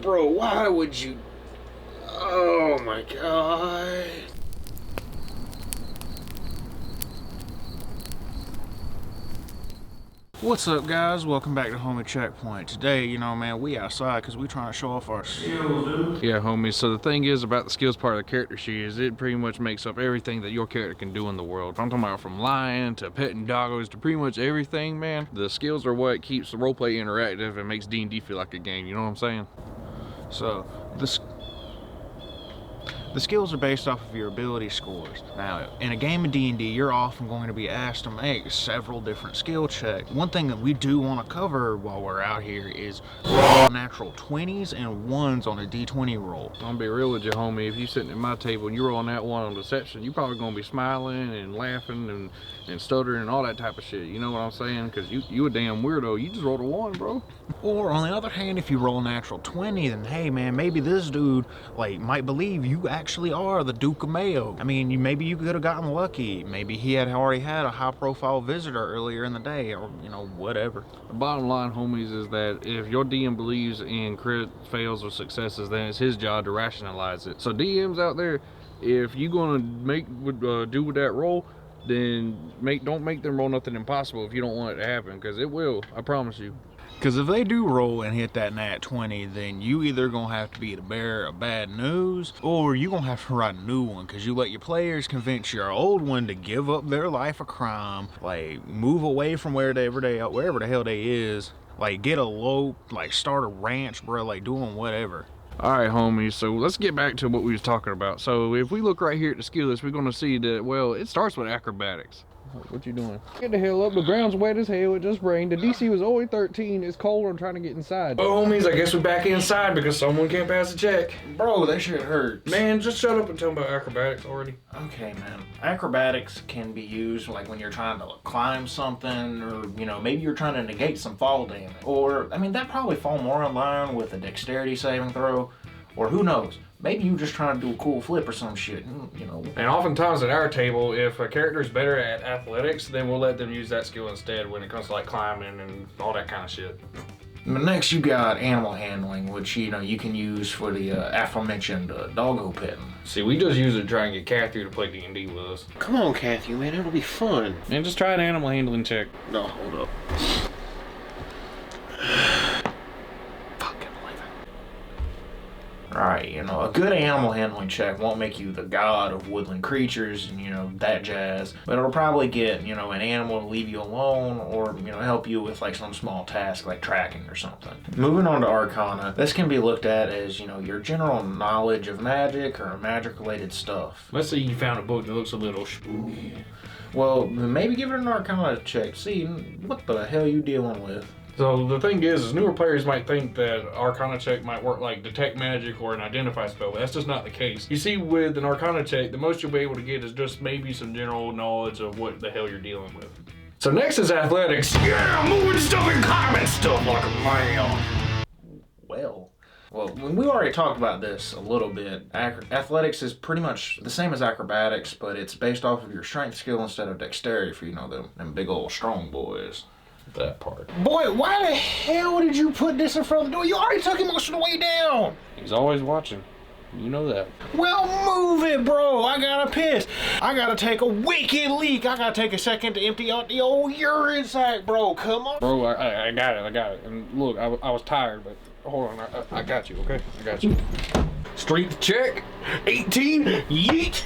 bro, why would you? Oh my god. What's up, guys? Welcome back to Homie Checkpoint. Today, you know, man, we outside because we trying to show off our skills, dude. Yeah, homie. So the thing is about the skills part of the character sheet is it pretty much makes up everything that your character can do in the world. I'm talking about from lying to petting doggos to pretty much everything, man. The skills are what keeps the roleplay interactive and makes D&D feel like a game. You know what I'm saying? So, the skills are based off of your ability scores. Now, in a game of D&D, you're often going to be asked to make several different skill checks. One thing that we do want to cover while we're out here is natural 20s and 1s on a D20 roll. I'm gonna be real with you, homie. If you sitting at my table and you're on that one on deception, you're probably gonna be smiling and laughing and stuttering and all that type of shit. You know what I'm saying? Because you a damn weirdo. You just rolled a 1, bro. Or on the other hand, if you roll a natural 20, then hey man, maybe this dude like might believe you actually are the Duke of Mayo. I mean, maybe you could have gotten lucky. Maybe he had already had a high-profile visitor earlier in the day, or you know, whatever. The bottom line, homies, is that if your DM believes in crit fails or successes, then it's his job to rationalize it. So DMs out there, if you gonna do with that roll, then don't make them roll nothing impossible if you don't want it to happen, because it will. I promise you. Because if they do roll and hit that nat 20, then you either gonna have to be the bearer of bad news, or you gonna have to write a new one, because you let your players convince your old one to give up their life of crime, like move away from wherever the hell they is, like get eloped, like start a ranch, bro, like doing whatever. Alright, homies, so let's get back to what we was talking about. So if we look right here at the skill list, we're gonna see that, well, it starts with acrobatics. What you doing? Get the hell up, the ground's wet as hell, it just rained. The DC was only 13, it's cold, I'm trying to get inside. Well, homies, I guess we're back inside because someone can't pass the check. Bro, that shit hurts. Man, just shut up and tell me about acrobatics already. Okay, man. Acrobatics can be used like when you're trying to climb something, or, you know, maybe you're trying to negate some fall damage. Or, I mean, that probably fall more in line with a dexterity saving throw, or who knows. Maybe you just trying to do a cool flip or some shit, you know. And oftentimes at our table, if a character is better at athletics, then we'll let them use that skill instead when it comes to like climbing and all that kind of shit. Next, you got animal handling, which, you know, you can use for the aforementioned doggo petting. See, we just use it to try and get Kathy to play D&D with us. Come on, Kathy, man, it'll be fun. And just try an animal handling check. No, hold up. Right, you know, a good animal handling check won't make you the god of woodland creatures and, you know, that jazz. But it'll probably get, you know, an animal to leave you alone, or, you know, help you with like some small task like tracking or something. Moving on to arcana, this can be looked at as, you know, your general knowledge of magic or magic related stuff. Let's say you found a book that looks a little spooky. Well, maybe give it an arcana check. See what the hell you dealing with. So the thing is newer players might think that Arcana check might work like detect magic or an identify spell, but that's just not the case. You see, with an Arcana check, the most you'll be able to get is just maybe some general knowledge of what the hell you're dealing with. So next is athletics. Yeah, moving stuff and climbing stuff like a man. Well, we already talked about this a little bit. Athletics is pretty much the same as acrobatics, but it's based off of your strength skill instead of dexterity for, you know, them big old strong boys. That part. Boy, why the hell did you put this in front of the door? You already took him most of the way down. He's always watching. You know that. Well, move it, bro. I gotta piss. I gotta take a wicked leak. I gotta take a second to empty out the old urine sack, bro. Come on. Bro, I got it. And look, I was tired, but hold on. I got you, okay? I got you. Strength check. 18. Yeet.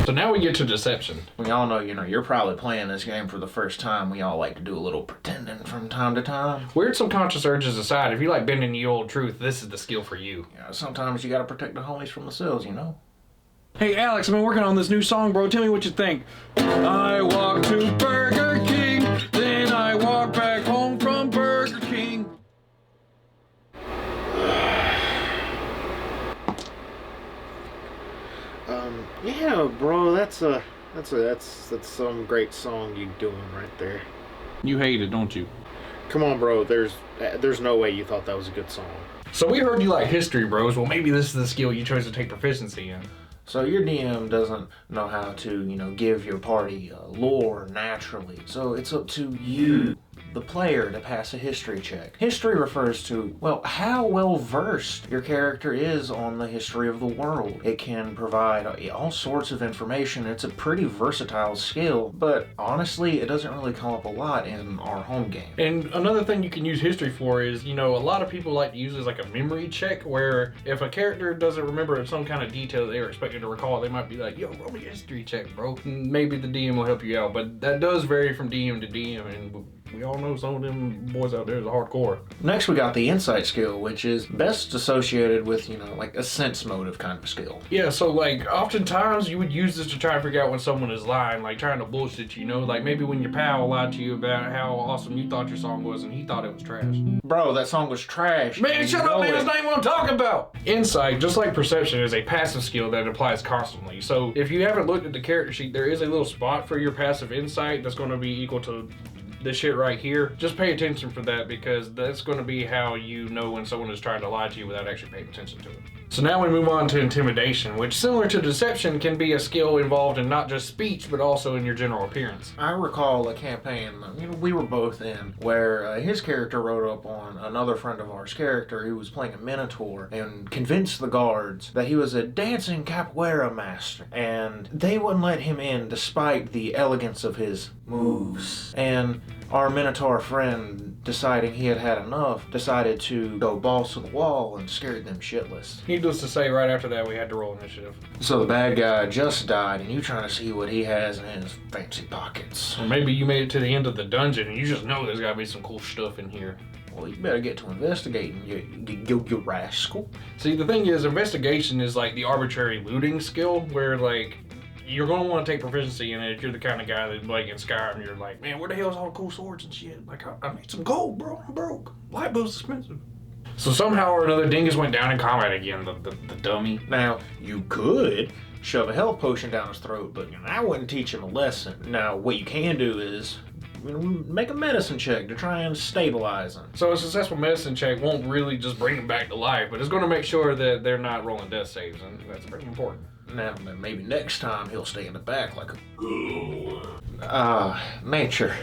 So now we get to deception. We all know, you know, you're probably playing this game for the first time. We all like to do a little pretending from time to time. Weird subconscious urges aside, if you like bending the old truth, this is the skill for you. Yeah, sometimes you gotta protect the homies from themselves, you know? Hey Alex, I've been working on this new song, bro. Tell me what you think. I walk to Burger King, then I walk back home from Burger King. Yeah, bro, that's some great song you doing right there. You hate it, don't you? Come on, bro. There's no way you thought that was a good song. So we heard you like history, bros. Well, maybe this is the skill you chose to take proficiency in. So your DM doesn't know how to, you know, give your party lore naturally. So it's up to you, the player to pass a history check. History refers to, well, how well versed your character is on the history of the world. It can provide all sorts of information. It's a pretty versatile skill, but honestly, it doesn't really come up a lot in our home game. And another thing you can use history for is, a lot of people like to use it as like a memory check, where if a character doesn't remember some kind of detail that they were expected to recall, they might be like, yo, roll me a history check, bro. And maybe the DM will help you out, but that does vary from DM to DM, and we all know some of them boys out there is hardcore. Next, we got the insight skill, which is best associated with, like a sense motive kind of skill. Yeah, so like oftentimes you would use this to try and figure out when someone is lying, like trying to bullshit you, like maybe when your pal lied to you about how awesome you thought your song was and he thought it was trash. Bro, that song was trash. Man, shut up, man, that's not even what I'm talking about. Insight, just like perception, is a passive skill that applies constantly. So if you haven't looked at the character sheet, there is a little spot for your passive insight that's going to be equal to this shit right here. Just pay attention for that, because that's going to be how you know when someone is trying to lie to you without actually paying attention to it. So now we move on to intimidation, which, similar to deception, can be a skill involved in not just speech but also in your general appearance. I recall a campaign we were both in where his character rode up on another friend of ours character who was playing a minotaur and convinced the guards that he was a dancing capoeira master, and they wouldn't let him in despite the elegance of his moves. And our minotaur friend, deciding he had had enough, decided to go balls to the wall and scared them shitless. Needless to say, right after that we had to roll initiative. So the bad guy just died, and you trying to see what he has in his fancy pockets. Or maybe you made it to the end of the dungeon and you just know there's gotta be some cool stuff in here. Well, you better get to investigating, you rascal. See, the thing is, investigation is like the arbitrary looting skill, where like you're going to want to take proficiency in it if you're the kind of guy that, like in Skyrim, you're like, man, where the hell's all the cool swords and shit? Like, I need some gold, bro. I'm broke. Light bill's expensive. So somehow or another, Dingus went down in combat again, the dummy. Now, you could shove a health potion down his throat, but I wouldn't teach him a lesson. Now, what you can do is make a medicine check to try and stabilize him. So a successful medicine check won't really just bring him back to life, but it's going to make sure that they're not rolling death saves, and that's pretty important. Now, maybe next time he'll stay in the back like a... nature.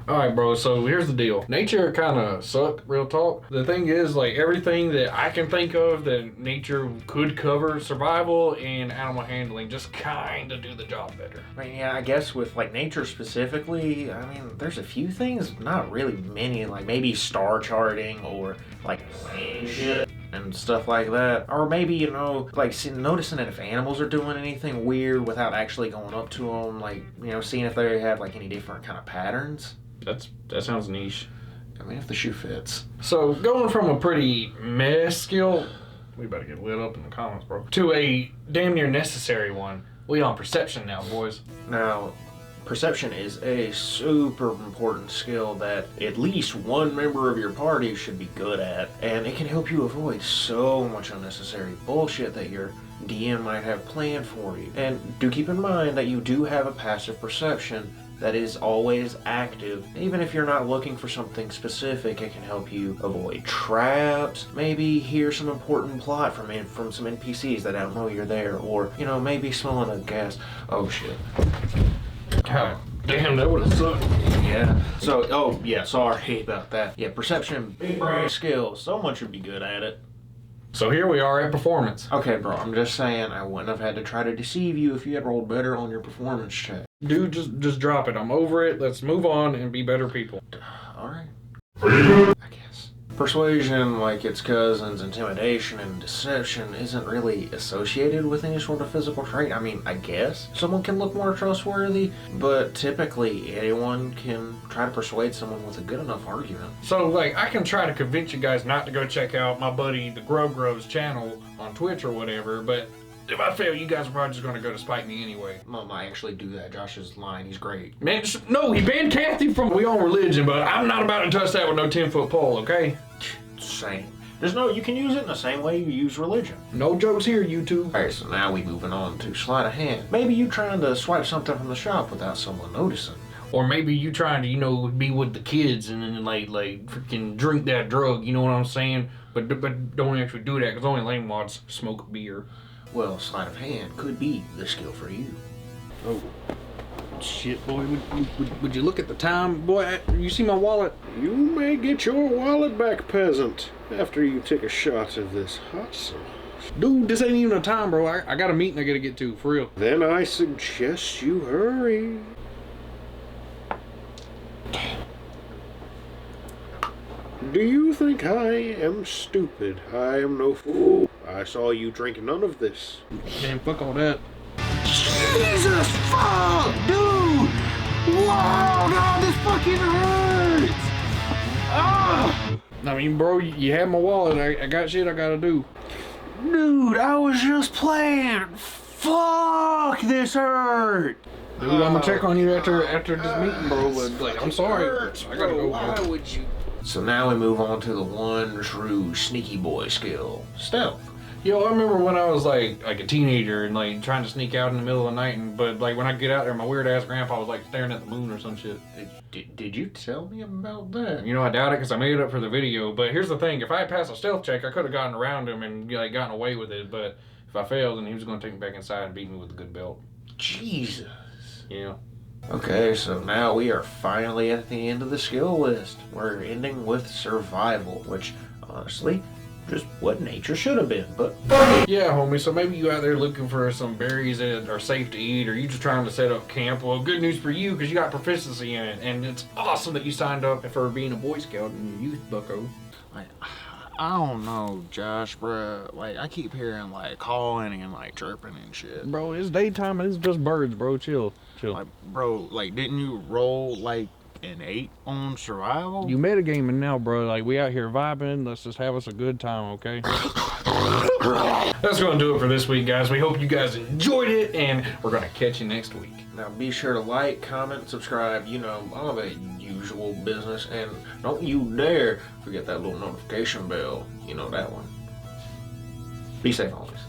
Alright, bro, so here's the deal. Nature kind of sucked, real talk. The thing is, like, everything that I can think of that nature could cover, survival and animal handling, just kind of do the job better. I mean, yeah, I guess with, like, nature specifically, there's a few things, not really many, like maybe star charting or, like, shit and stuff like that. Or maybe, like noticing if animals are doing anything weird without actually going up to them, like, seeing if they have, like, any different kind of patterns. That sounds niche. If the shoe fits. So going from a pretty meh skill, we better get lit up in the comments, bro, to a damn near necessary one. We on perception now, boys. Now, perception is a super important skill that at least one member of your party should be good at, and it can help you avoid so much unnecessary bullshit that your DM might have planned for you. And do keep in mind that you do have a passive perception that is always active. Even if you're not looking for something specific, it can help you avoid traps, maybe hear some important plot from some NPCs that don't know you're there, or, maybe smelling a gas. Oh shit. God damn, that would've sucked. Yeah. So, sorry about that. Yeah, perception, big brain skills. Someone should be good at it. So here we are at performance. Okay, bro, I'm just saying I wouldn't have had to try to deceive you if you had rolled better on your performance check. Dude, just drop it. I'm over it. Let's move on and be better people. Alright. I guess. Persuasion, like its cousins, intimidation and deception, isn't really associated with any sort of physical trait. I guess someone can look more trustworthy, but typically anyone can try to persuade someone with a good enough argument. So, like, I can try to convince you guys not to go check out my buddy the Grove's channel on Twitch or whatever, but if I fail, you guys are probably just going to go to spite me anyway. Mom, I actually do that. Josh is lying. He's great. Man, no, he banned Kathy from We Own Religion, but I'm not about to touch that with no 10-foot pole, okay? Same. You can use it in the same way you use religion. No jokes here, YouTube. Alright, so now we moving on to sleight of hand. Maybe you trying to swipe something from the shop without someone noticing. Or maybe you trying to, be with the kids and then like freaking drink that drug, you know what I'm saying? But don't actually do that, because only lame mods smoke beer. Well, sleight of hand could be the skill for you. Oh. Shit, boy, would you look at the time? Boy, you see my wallet? You may get your wallet back, peasant, after you take a shot of this hot sauce. Dude, this ain't even a time, bro. I got a meeting I gotta get to, for real. Then I suggest you hurry. Do you think I am stupid? I am no fool. I saw you drink none of this. Man, fuck all that. Jesus fuck, dude! Whoa, God, this fucking hurts! Ah! I mean, bro, you had my wallet. I got shit I gotta do. Dude, I was just playing. Fuck, this hurt! Dude, I'm gonna check on you after this meeting, bro. But like, I'm sorry. I gotta go, Why bro. would you? So now we move on to the one true sneaky boy skill, stealth. Yo, I remember when I was like a teenager and like trying to sneak out in the middle of the night, but like when I get out there, my weird ass grandpa was like staring at the moon or some shit. Did you tell me about that? You know, I doubt it because I made it up for the video. But here's the thing: if I had passed a stealth check, I could have gotten around him and like gotten away with it. But if I failed, then he was gonna take me back inside and beat me with a good belt. Jesus. Yeah. Okay, so now we are finally at the end of the skill list. We're ending with survival, which honestly, just what nature should have been, but Yeah, homie. So maybe you out there looking for some berries that are safe to eat, or you just trying to set up camp. Well, good news for you because you got proficiency in it, and it's awesome that you signed up for being a Boy Scout in your youth, bucko. Like, I don't know, Josh, bro. Like, I keep hearing like calling and like chirping and shit. Bro, it's daytime and it's just birds, bro. Chill. Like, bro, like, didn't you roll like an 8 on survival? You metagaming now, bro. Like, we out here vibing. Let's just have us a good time, okay? That's going to do it for this week, guys. We hope you guys enjoyed it, and we're going to catch you next week. now be sure to like, comment, subscribe, you know, all the usual business, and don't you dare forget that little notification bell, you know that one. Be safe always.